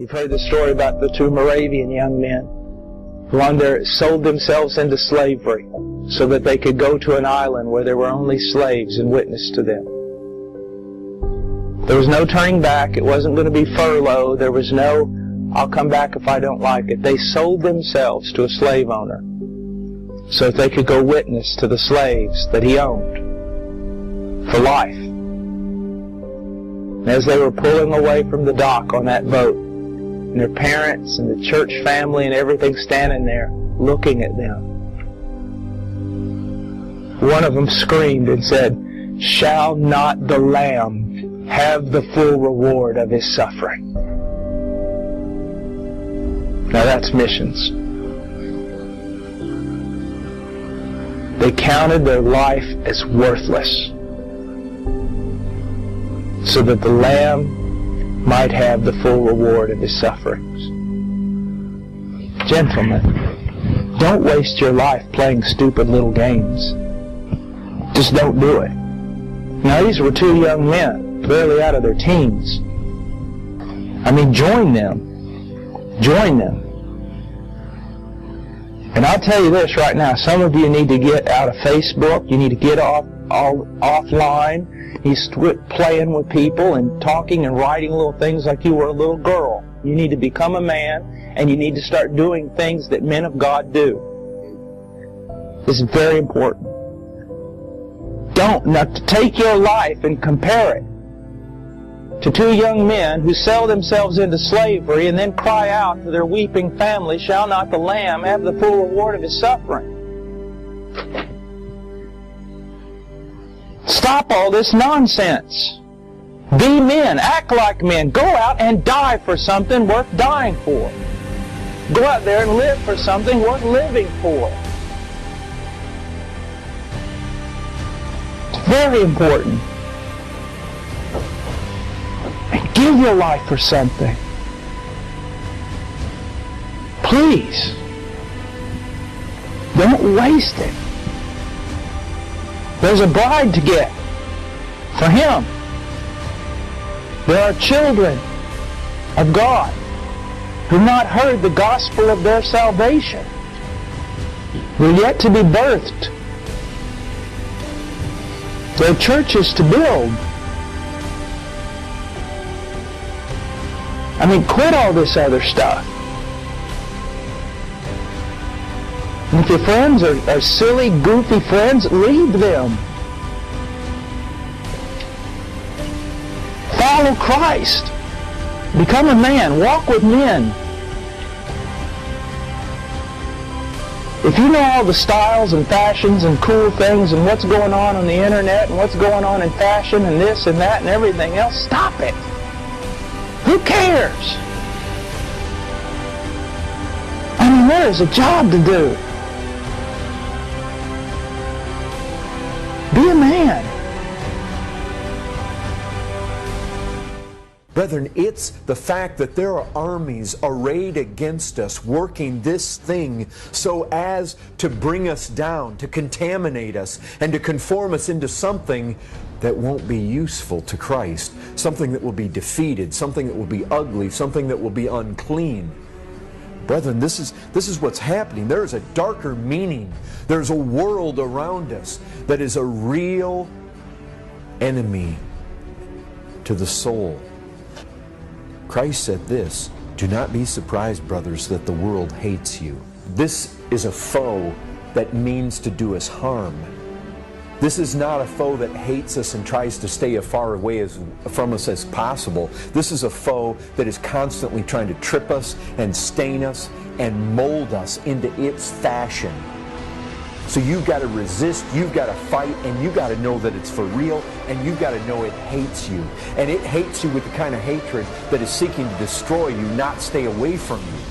You've heard the story about the two Moravian young men who sold themselves into slavery so that they could go to an island where there were only slaves and witness to them. There was no turning back. It wasn't going to be furlough. There was no, I'll come back if I don't like it. They sold themselves to a slave owner so that they could go witness to the slaves that he owned for life. And as they were pulling away from the dock on that boat, and their parents and the church family and everything standing there looking at them, one of them screamed and said, "Shall not the Lamb have the full reward of His suffering?" Now that's missions. They counted their life as worthless so that the Lamb might have the full reward of His sufferings. Gentlemen, don't waste your life playing stupid little games. Just don't do it. Now these were two young men, barely out of their teens. I mean, join them. Join them. And I'll tell you this right now, some of you need to get out of Facebook, you need to get offline, you quit playing with people and talking and writing little things like you were a little girl. You need to become a man, and you need to start doing things that men of God do. This is very important. Don't take your life and compare it to two young men who sell themselves into slavery and then cry out to their weeping family, "Shall not the Lamb have the full reward of His suffering?" Stop all this nonsense. Be men. Act like men. Go out and die for something worth dying for. Go out there and live for something worth living for. It's very important. And give your life for something. Please. Don't waste it. There's a bride to get for Him. There are children of God who have not heard the gospel of their salvation. They're yet to be birthed. There are churches to build. I mean, quit all this other stuff. And if your friends are silly, goofy friends, leave them. Follow Christ. Become a man. Walk with men. If you know all the styles and fashions and cool things and what's going on the internet and what's going on in fashion and this and that and everything else, stop it. Who cares? I mean, there is a job to do. Be a man. Brethren, it's the fact that there are armies arrayed against us, working this thing so as to bring us down, to contaminate us, and to conform us into something that won't be useful to Christ, something that will be defeated, something that will be ugly, something that will be unclean. Brethren, this is what's happening. There is a darker meaning. There's a world around us that is a real enemy to the soul. Christ said this, "Do not be surprised, brothers, that the world hates you." This is a foe that means to do us harm. This is not a foe that hates us and tries to stay as far away from us as possible. This is a foe that is constantly trying to trip us and stain us and mold us into its fashion. So you've got to resist, you've got to fight, and you've got to know that it's for real, and you've got to know it hates you. And it hates you with the kind of hatred that is seeking to destroy you, not stay away from you.